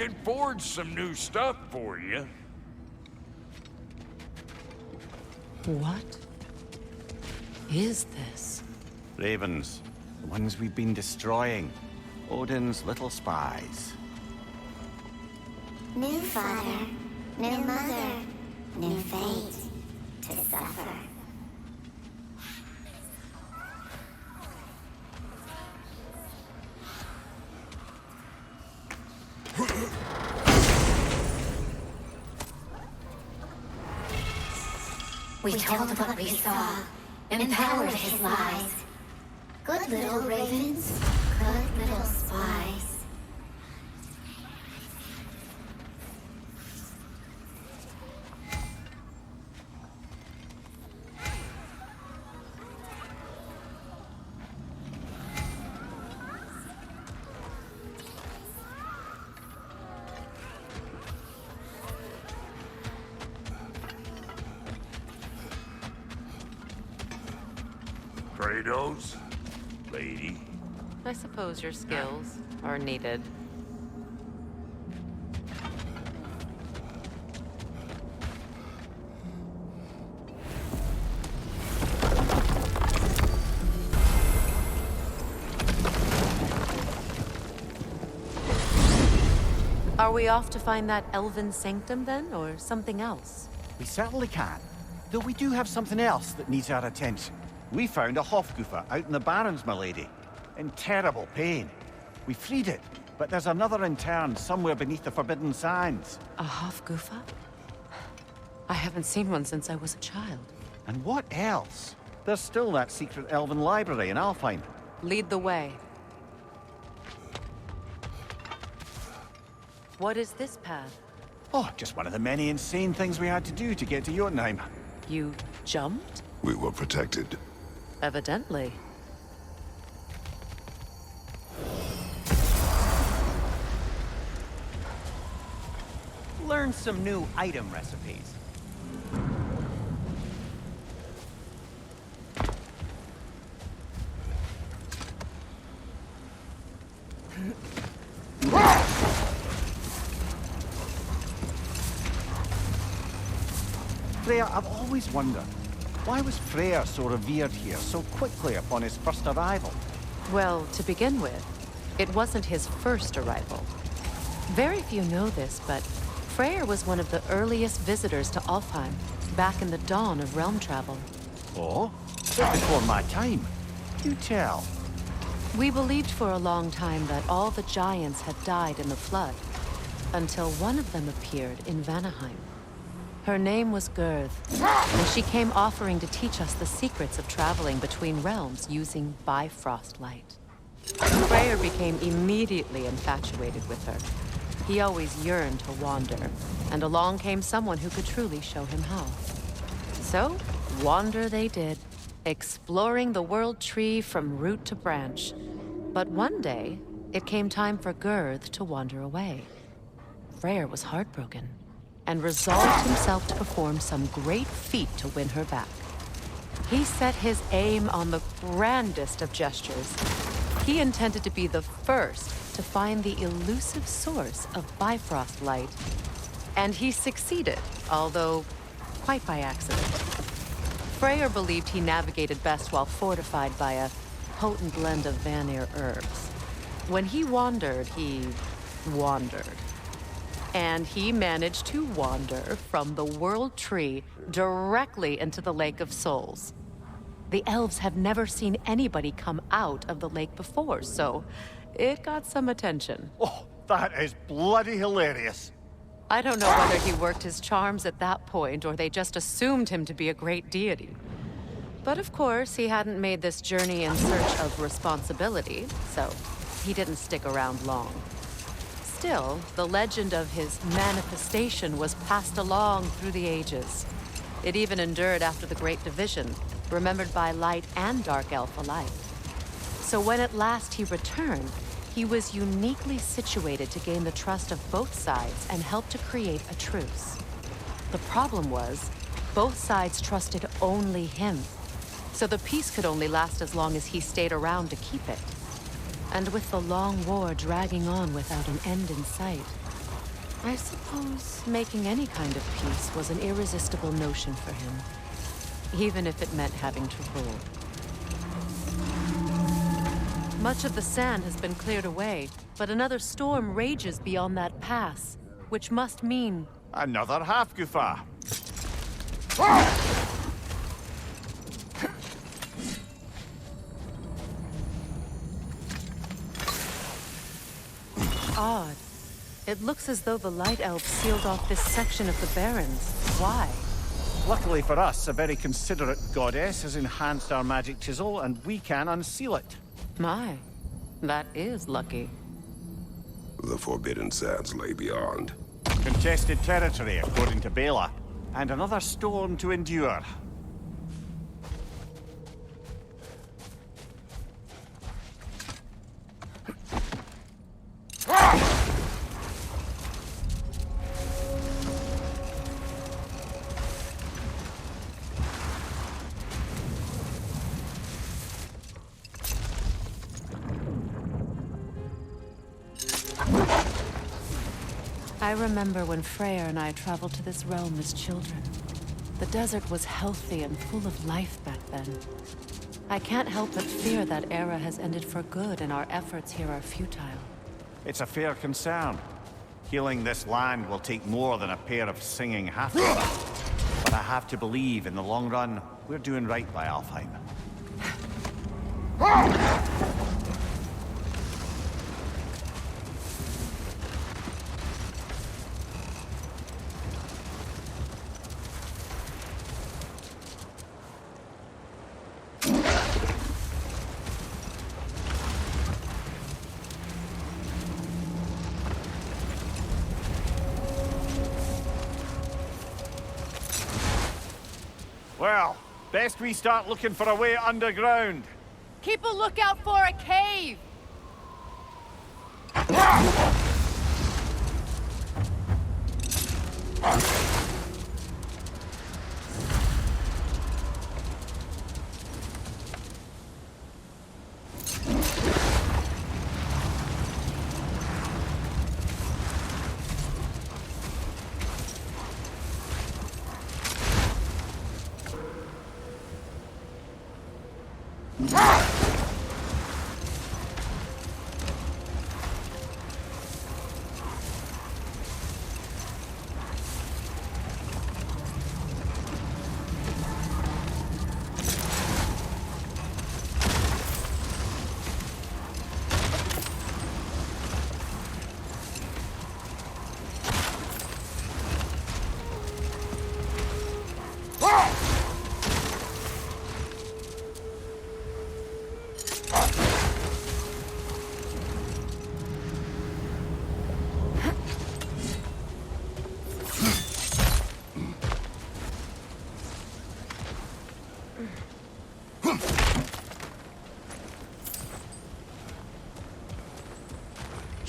can forge some new stuff for you. What is this? Ravens. The ones we've been destroying. Odin's little spies. New father, new mother, new fate to suffer. We told what we saw, empowered his lies. Good little ravens, good little spies. Kratos, lady. I suppose your skills are needed. Are we off to find that Elven Sanctum then, or something else? We certainly can. Though we do have something else that needs our attention. We found a Hofgufa out in the Barrens, my lady. In terrible pain. We freed it, but there's another intern somewhere beneath the Forbidden Sands. A Hofgufa? I haven't seen one since I was a child. And what else? There's still that secret Elven library in Alfheim. Lead the way. What is this path? Oh, just one of the many insane things we had to do to get to Jotunheim. You jumped? We were protected. Evidently. Learn some new item recipes. Freya, I've always wondered, why was Freyr so revered here so quickly upon his first arrival? Well, to begin with, it wasn't his first arrival. Very few know this, but Freyr was one of the earliest visitors to Alfheim, back in the dawn of realm travel. Oh? Just before my time. Do tell. We believed for a long time that all the giants had died in the flood, until one of them appeared in Vanaheim. Her name was Gurth, and she came offering to teach us the secrets of traveling between realms using Bifrost light. Freyr became immediately infatuated with her. He always yearned to wander, and along came someone who could truly show him how. So, wander they did, exploring the world tree from root to branch. But one day, it came time for Gurth to wander away. Freyr was heartbroken, and resolved himself to perform some great feat to win her back. He set his aim on the grandest of gestures. He intended to be the first to find the elusive source of Bifrost light. And he succeeded, although quite by accident. Freyr believed he navigated best while fortified by a potent blend of Vanir herbs. When he wandered, he wandered. And he managed to wander from the World Tree directly into the Lake of Souls. The elves have never seen anybody come out of the lake before, so it got some attention. Oh, that is bloody hilarious. I don't know whether he worked his charms at that point or they just assumed him to be a great deity. But of course, he hadn't made this journey in search of responsibility, so he didn't stick around long. Still, the legend of his manifestation was passed along through the ages. It even endured after the Great Division, remembered by light and dark elf alike. So when at last he returned, he was uniquely situated to gain the trust of both sides and help to create a truce. The problem was, both sides trusted only him, so the peace could only last as long as he stayed around to keep it. And with the long war dragging on without an end in sight, I suppose making any kind of peace was an irresistible notion for him, even if it meant having to rule. Much of the sand has been cleared away, but another storm rages beyond that pass, which must mean... Another half-goofa. Odd. It looks as though the Light Elves sealed off this section of the Barrens. Why? Luckily for us, a very considerate goddess has enhanced our magic chisel, and we can unseal it. My, that is lucky. The Forbidden Sands lay beyond. Contested territory, according to Bela. And another storm to endure. I remember when Freyr and I traveled to this realm as children. The desert was healthy and full of life back then. I can't help but fear that era has ended for good and our efforts here are futile. It's a fair concern. Healing this land will take more than a pair of singing half-elves. But I have to believe, in the long run, we're doing right by Alfheim. Well, best we start looking for a way underground. Keep a lookout for a cave!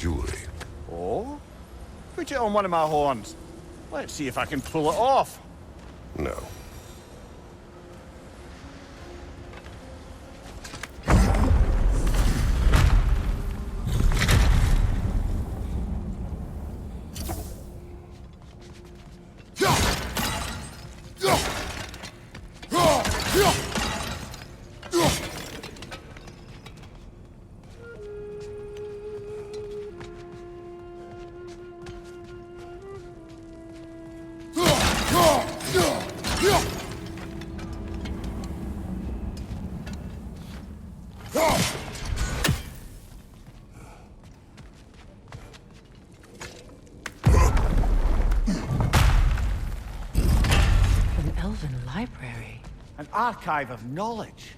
Julie. Oh? Put it on one of my horns. Let's see if I can pull it off. No. An Elven library. An archive of knowledge.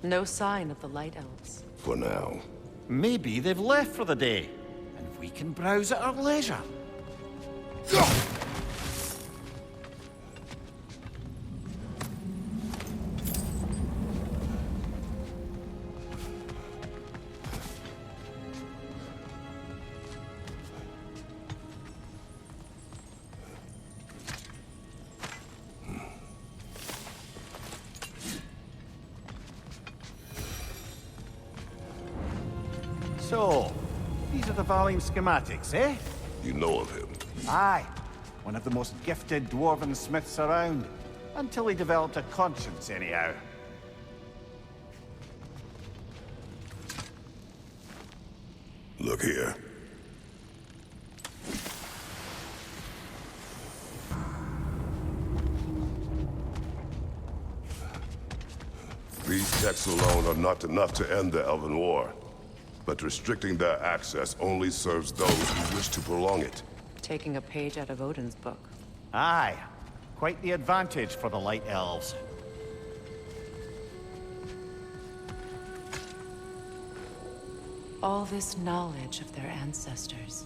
No sign of the Light Elves. For now. Maybe they've left for the day, and we can browse at our leisure. So, these are the Valine schematics, eh? You know of him. Aye. One of the most gifted dwarven smiths around. Until he developed a conscience, anyhow. Look here. These texts alone are not enough to end the Elven War. But restricting their access only serves those who wish to prolong it. Taking a page out of Odin's book. Aye. Quite the advantage for the Light Elves. All this knowledge of their ancestors.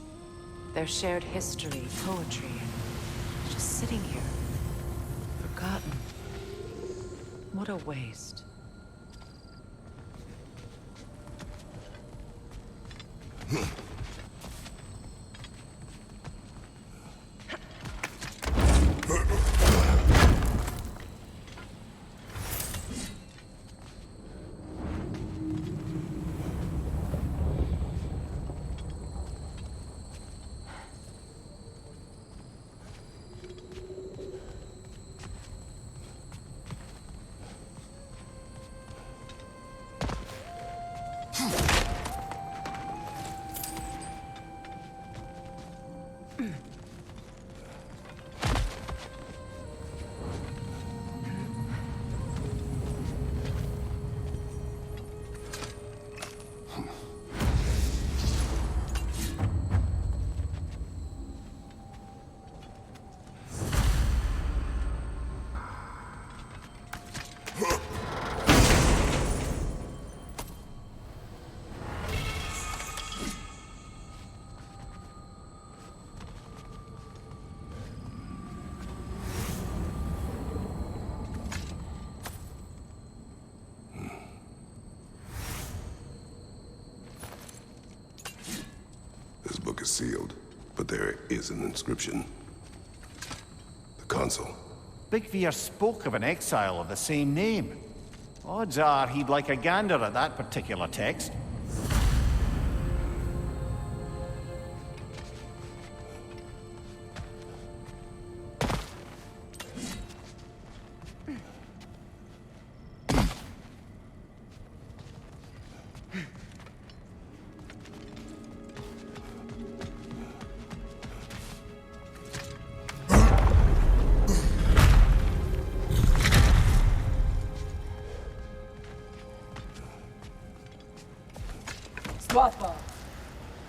Their shared history, poetry, and just sitting here. Forgotten. What a waste. This book is sealed, but there is an inscription. The console. Big Veer spoke of an exile of the same name. Odds are he'd like a gander at that particular text.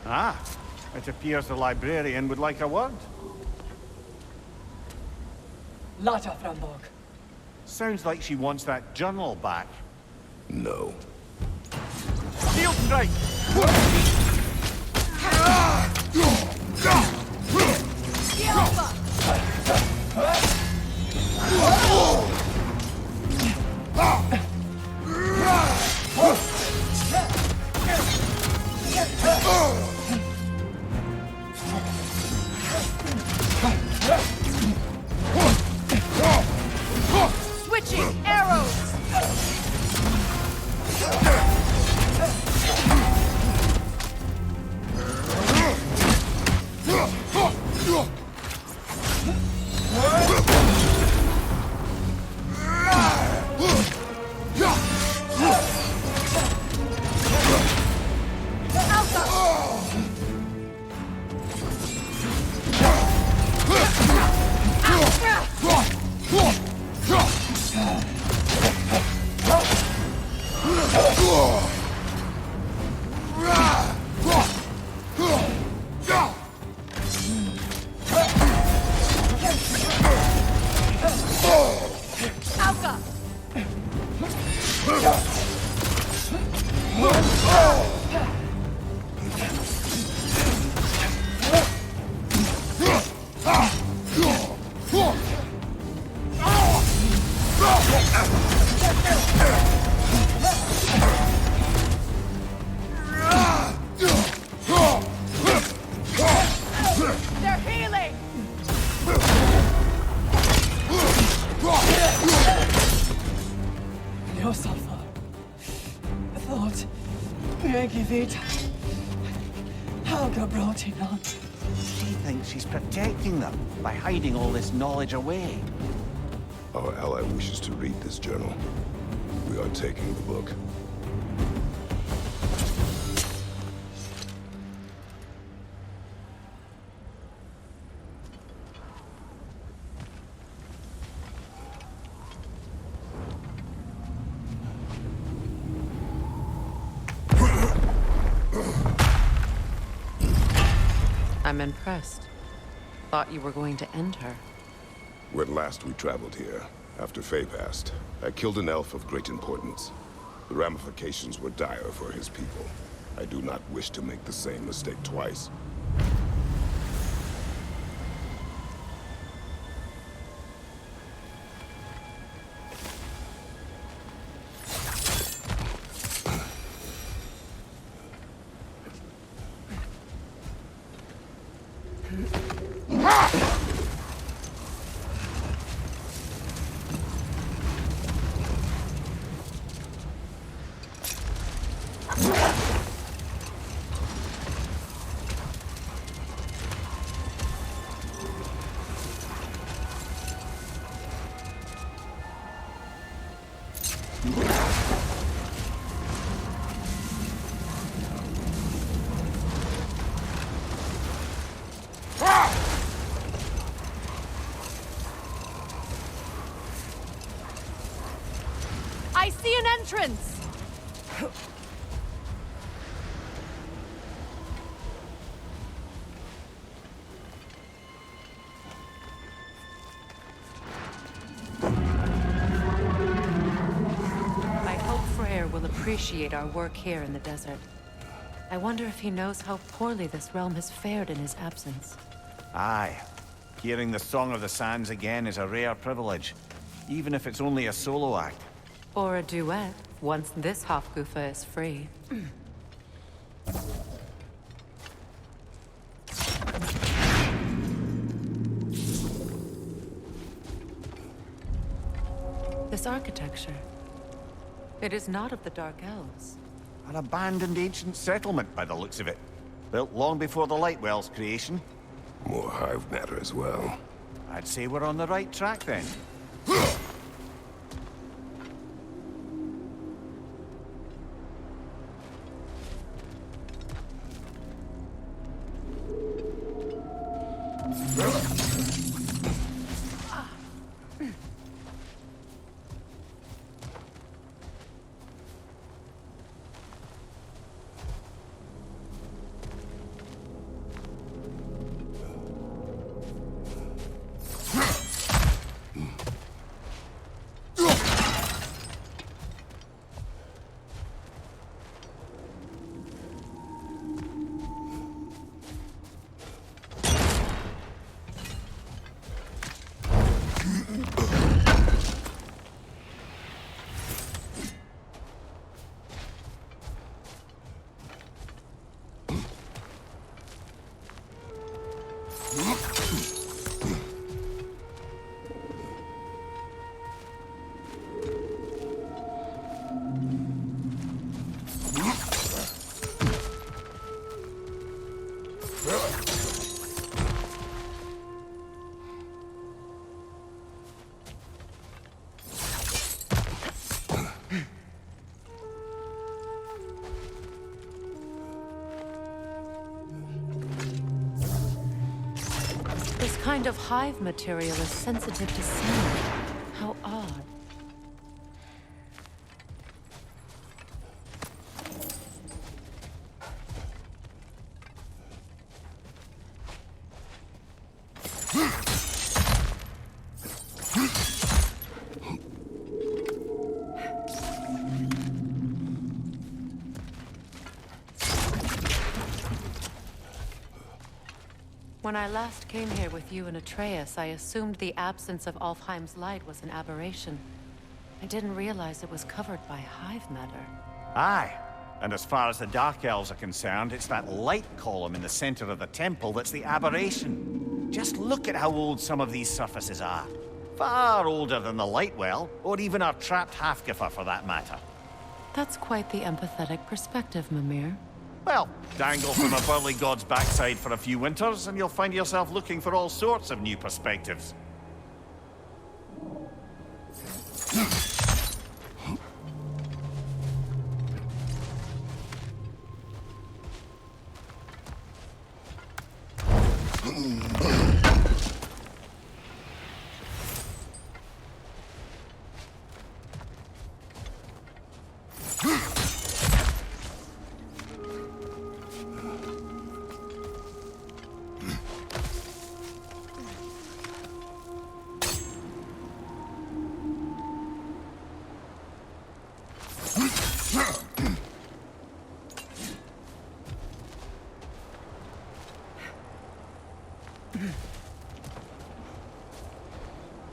Ah, it appears the Librarian would like a word. Lata Frambog. Sounds like she wants that journal back. No. Steel strike! Switching arrows! They're healing! No sulfur. I thought Megivita. Helga brought it on. She thinks she's protecting them by hiding all this knowledge away. Our ally wishes to read this journal. We are taking the book. I'm impressed. Thought you were going to end her. When last we traveled here, after Faye passed, I killed an elf of great importance. The ramifications were dire for his people. I do not wish to make the same mistake twice. I see an entrance! I hope Freyr will appreciate our work here in the desert. I wonder if he knows how poorly this realm has fared in his absence. Aye. Hearing the Song of the Sands again is a rare privilege, even if it's only a solo act. Or a duet, once this Hofgufa is free. This architecture. It is not of the Dark Elves. An abandoned ancient settlement, by the looks of it. Built long before the Lightwell's creation. More hive matter as well. I'd say we're on the right track then. This kind of hive material is sensitive to sound. How odd. When I last came here with you and Atreus, I assumed the absence of Alfheim's light was an aberration. I didn't realize it was covered by hive matter. Aye. And as far as the Dark Elves are concerned, it's that light column in the center of the temple that's the aberration. Just look at how old some of these surfaces are. Far older than the Lightwell, or even our trapped Hafgifa for that matter. That's quite the empathetic perspective, Mimir. Well, dangle from a burly god's backside for a few winters, and you'll find yourself looking for all sorts of new perspectives.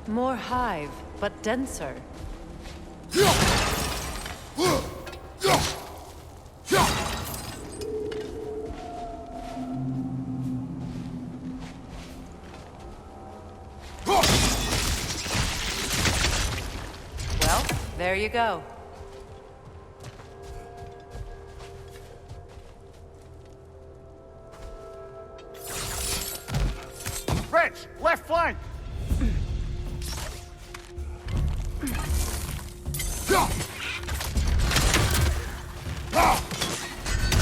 More hive, but denser. Well, there you go. Rich, left flank!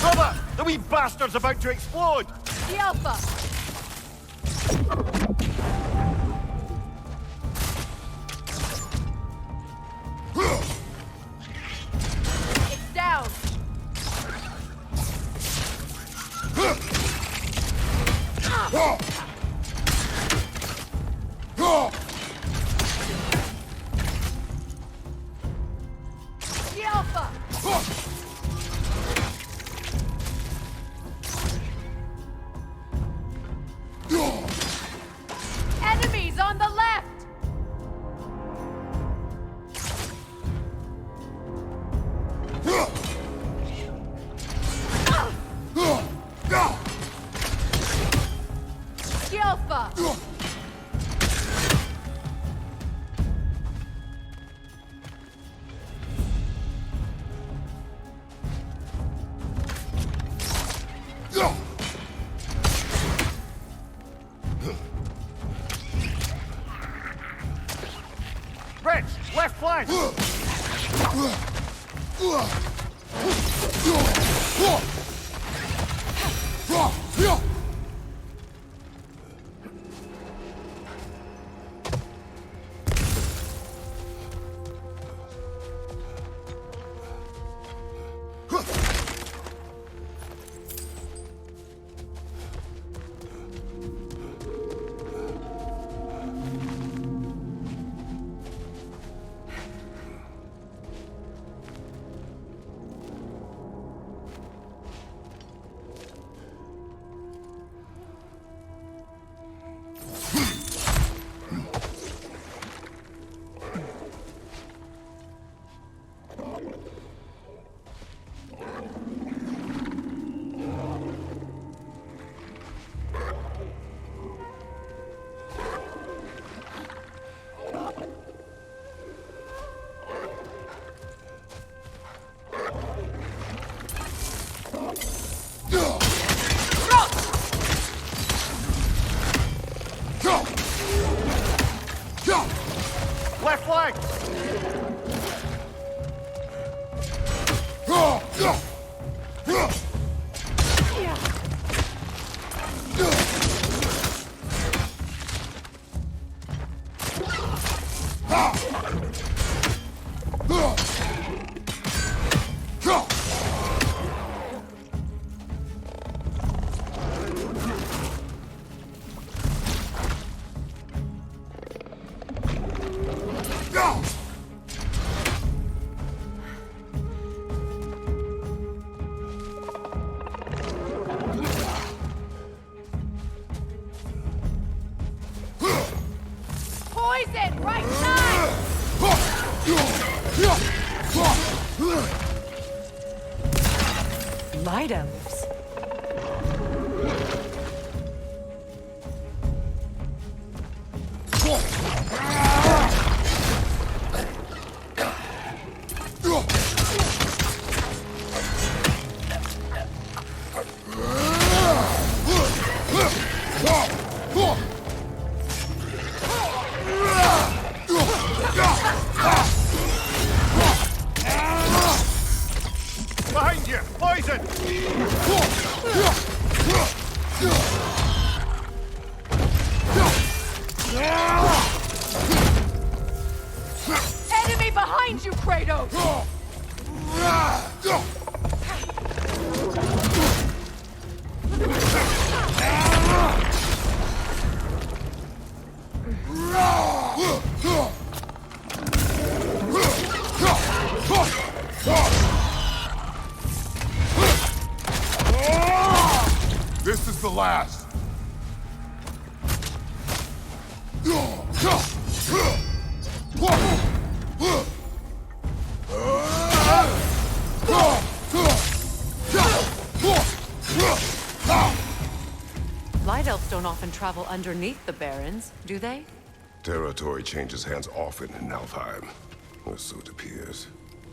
Brother, the wee bastard's about to explode! The Alpha! It's down! The Alpha! Enemies on the left! The Alpha! Rich, left flank! Left flank! Poison! Right side! Light elves. This is the last. Light elves don't often travel underneath the barrens, do they? Territory changes hands often in Alfheim, or so it appears.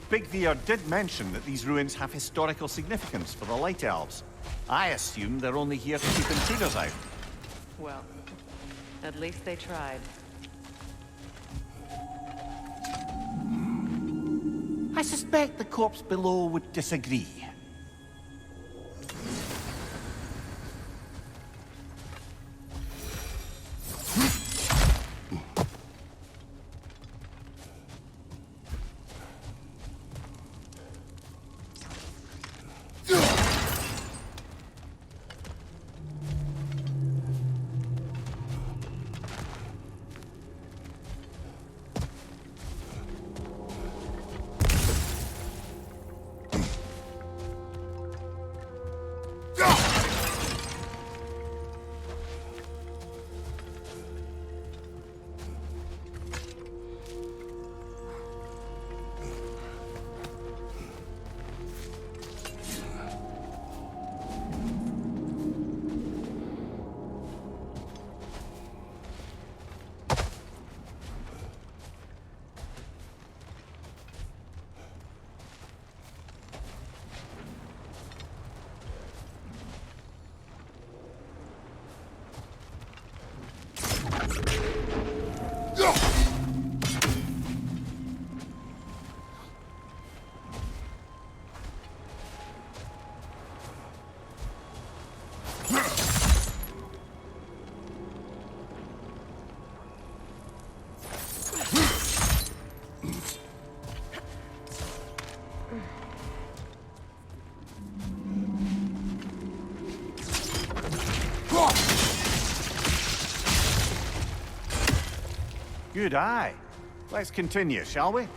Big Veer did mention that these ruins have historical significance for the Light Elves. I assume they're only here to keep intruders out. Well, at least they tried. I suspect the corpse below would disagree. Good eye. Let's continue, shall we?